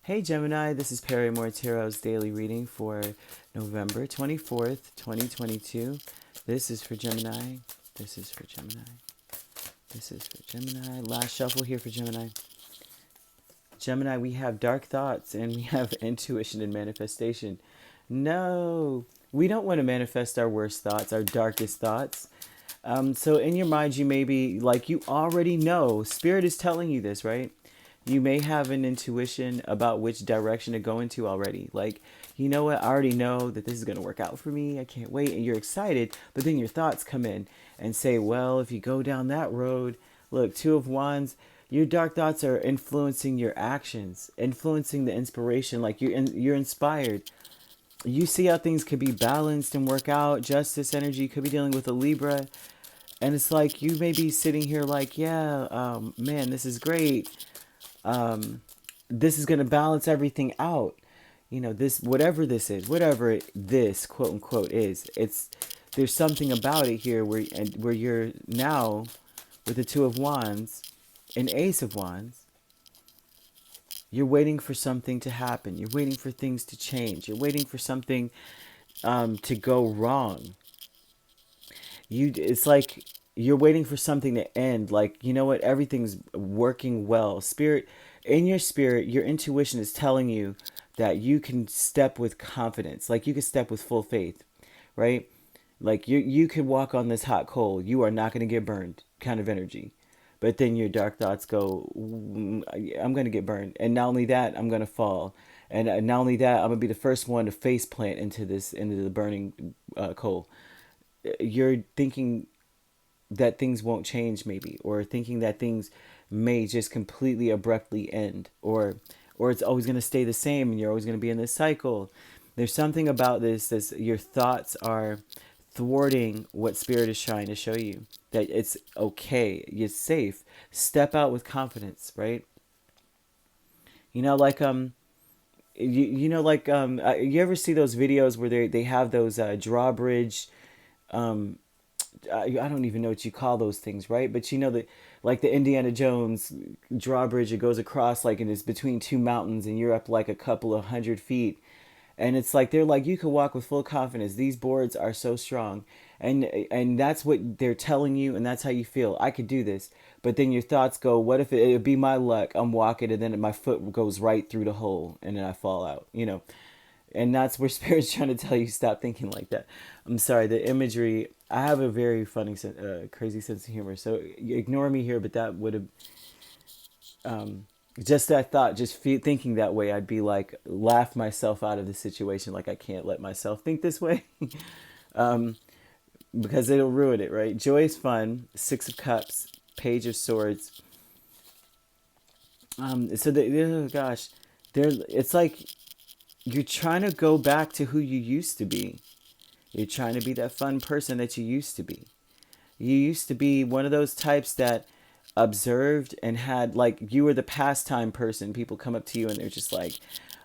Hey Gemini, this is Perrymore Tarot's daily reading for November 24th, 2022. This is for Gemini. This is for Gemini. This is for Gemini. Last shuffle here for Gemini. Gemini, we have dark thoughts and we have intuition and manifestation. No, we don't want to manifest our worst thoughts, our darkest thoughts. So in your mind, you may be like, you already know. Spirit is telling you this, right? You may have an intuition about which direction to go into already. Like, you know what? I already know that this is going to work out for me. I can't wait. And you're excited. But then your thoughts come in and say, well, if you go down that road, look, Two of Wands, your dark thoughts are influencing your actions, influencing the inspiration. Like you're inspired. You see how things could be balanced and work out. Justice energy could be dealing with a Libra. And it's like you may be sitting here like, yeah, man, this is great. This is going to balance everything out. You know, this, whatever this is, whatever this quote unquote is, there's something about it here where you're now with the Two of Wands and Ace of Wands. You're waiting for something to happen. You're waiting for things to change. You're waiting for something to go wrong. It's like you're waiting for something to end. Like, you know what? Everything's working well. In your spirit, your intuition is telling you that you can step with confidence. Like you can step with full faith, right? Like you can walk on this hot coal. You are not going to get burned kind of energy. But then your dark thoughts go, I'm going to get burned. And not only that, I'm going to fall. And not only that, I'm going to be the first one to face plant into the burning coal. You're thinking that things won't change maybe, or thinking that things may just completely abruptly end, or it's always going to stay the same and you're always going to be in this cycle. There's something about this your thoughts are thwarting what spirit is trying to show you, that it's okay, it's safe. Step out with confidence, right? You know, like you ever see those videos where they have those drawbridge, I don't even know what you call those things, right? But you know that, like the Indiana Jones drawbridge, it goes across like, and it's between two mountains, and you're up like a couple of 100 feet, and it's like they're like, you can walk with full confidence. These boards are so strong, and that's what they're telling you, and that's how you feel. I could do this, but then your thoughts go, what if it'd be my luck? I'm walking, and then my foot goes right through the hole, and then I fall out. You know. And that's where spirit's trying to tell you, stop thinking like that. I'm sorry, the imagery, I have a very funny crazy sense of humor, so ignore me here. But that would have just that thought, just thinking that way, I'd be like, laugh myself out of the situation. Like, I can't let myself think this way. Because it'll ruin it, right? Joy is fun. Six of Cups, Page of Swords. Oh gosh, it's like you're trying to go back to who you used to be. You're trying to be that fun person that you used to be. You used to be one of those types that observed and had, like, you were the pastime person. People come up to you and they're just like,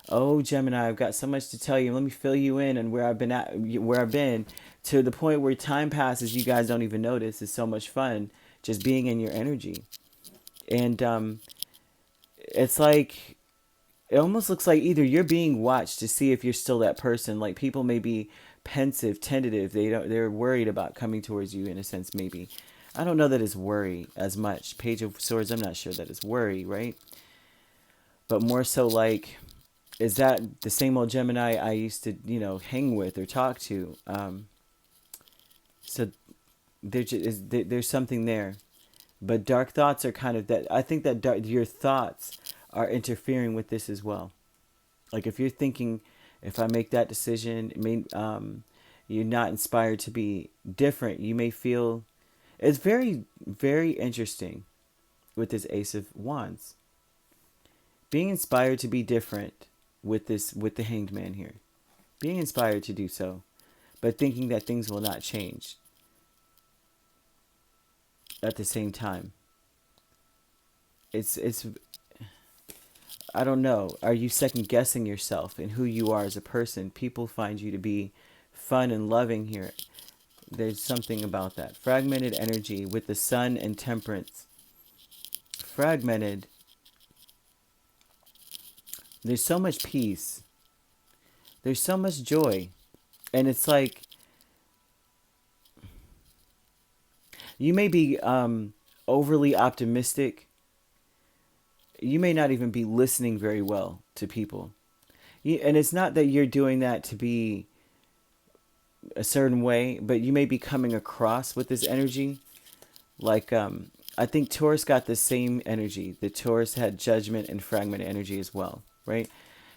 oh, Gemini, I've got so much to tell you. Let me fill you in and where I've been, to the point where time passes, you guys don't even notice. It's so much fun just being in your energy. And it's like, it almost looks like either you're being watched to see if you're still that person. Like, people may be pensive, tentative. They're worried about coming towards you, in a sense, maybe. I don't know that it's worry as much. Page of Swords, I'm not sure that it's worry, right? But more so like, is that the same old Gemini I used to, hang with or talk to? So there's something there. But dark thoughts are kind of that. I think that your thoughts are interfering with this as well. Like, if you're thinking, if I make that decision, you're not inspired to be different. You may feel, it's very, very interesting with this Ace of Wands. Being inspired to be different with the Hanged Man here. Being inspired to do so, but thinking that things will not change at the same time. It's I don't know. Are you second guessing yourself and who you are as a person? People find you to be fun and loving here. There's something about that. Fragmented energy with the Sun and Temperance. Fragmented There's so much peace. There's so much joy. And it's like, you may be overly optimistic. You may not even be listening very well to people. And it's not that you're doing that to be a certain way, but you may be coming across with this energy. Like, I think Taurus got the same energy. The Taurus had judgment and fragment energy as well, right?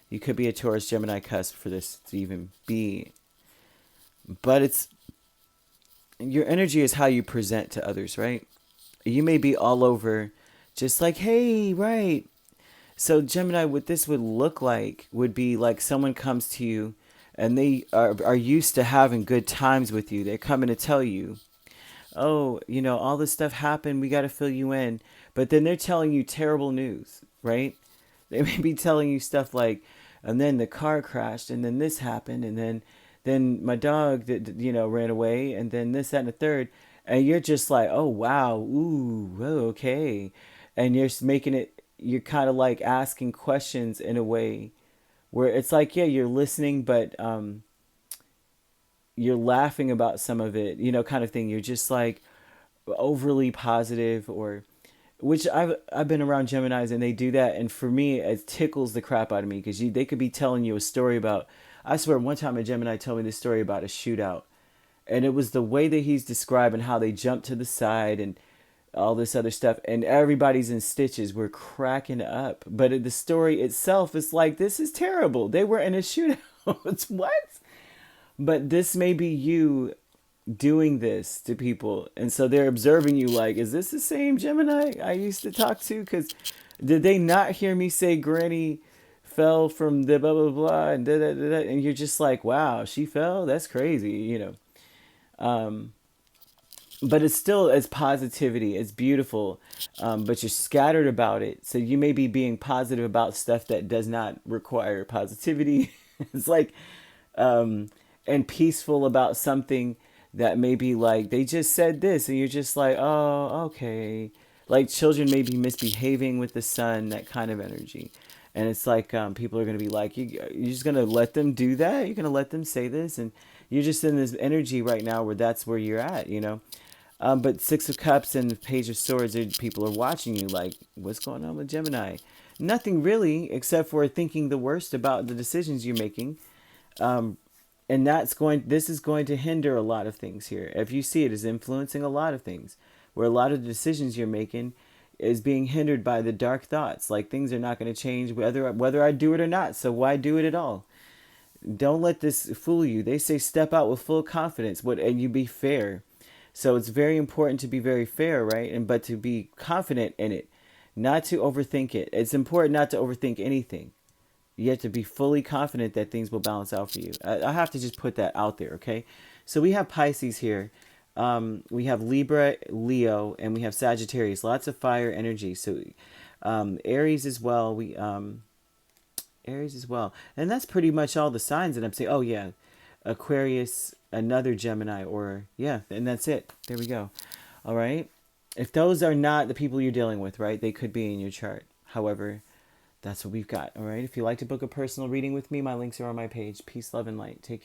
You could be a Taurus Gemini cusp for this to even be. But it's, your energy is how you present to others, right? You may be all over just like, hey, right. So Gemini, what this would look like would be like someone comes to you and they are used to having good times with you. They're coming to tell you, oh, you know, all this stuff happened. We got to fill you in. But then they're telling you terrible news, right? They may be telling you stuff like, and then the car crashed, and then this happened, and then my dog, ran away, and then this, that, and the third. And you're just like, oh, wow, ooh, whoa, okay. And you're making it, you're kind of like asking questions in a way where it's like, yeah, you're listening, but you're laughing about some of it, kind of thing. You're just like overly positive, or which I've been around Geminis and they do that, and for me it tickles the crap out of me because they could be telling you a story about. I swear, one time a Gemini told me this story about a shootout, and it was the way that he's describing how they jumped to the side and all this other stuff, and everybody's in stitches. We're cracking up, but the story itself is like, this is terrible. They were in a shootout. It's what? But this may be you doing this to people, and so they're observing you like, is this the same Gemini I used to talk to? Because did they not hear me say Granny fell from the blah blah blah and da da da da, and you're just like, wow, she fell, that's crazy. But it's still as positivity, it's beautiful, but you're scattered about it, so you may be being positive about stuff that does not require positivity. It's like, and peaceful about something that may be like, they just said this, and you're just like, oh, okay. Like children may be misbehaving with the sun, that kind of energy. And it's like, people are going to be like, you're just going to let them do that? You're going to let them say this? And you're just in this energy right now where that's where you're at. But Six of Cups and Page of Swords, people are watching you like, what's going on with Gemini? Nothing really, except for thinking the worst about the decisions you're making. And this is going to hinder a lot of things here. If you see it as influencing a lot of things, where a lot of the decisions you're making is being hindered by the dark thoughts. Like, things are not going to change whether I do it or not. So why do it at all? Don't let this fool you. They say step out with full confidence, and you be fair. So it's very important to be very fair, right? But to be confident in it, not to overthink it. It's important not to overthink anything. You have to be fully confident that things will balance out for you. I have to just put that out there, okay? So we have Pisces here. We have Libra, Leo, and we have Sagittarius. Lots of fire energy. So Aries as well. Aries as well. And that's pretty much all the signs that I'm saying. Oh, yeah. Aquarius, another Gemini, and that's it. There we go. All right. If those are not the people you're dealing with, right, they could be in your chart. However, that's what we've got. All right. If you'd like to book a personal reading with me, my links are on my page. Peace, love, and light. Take care.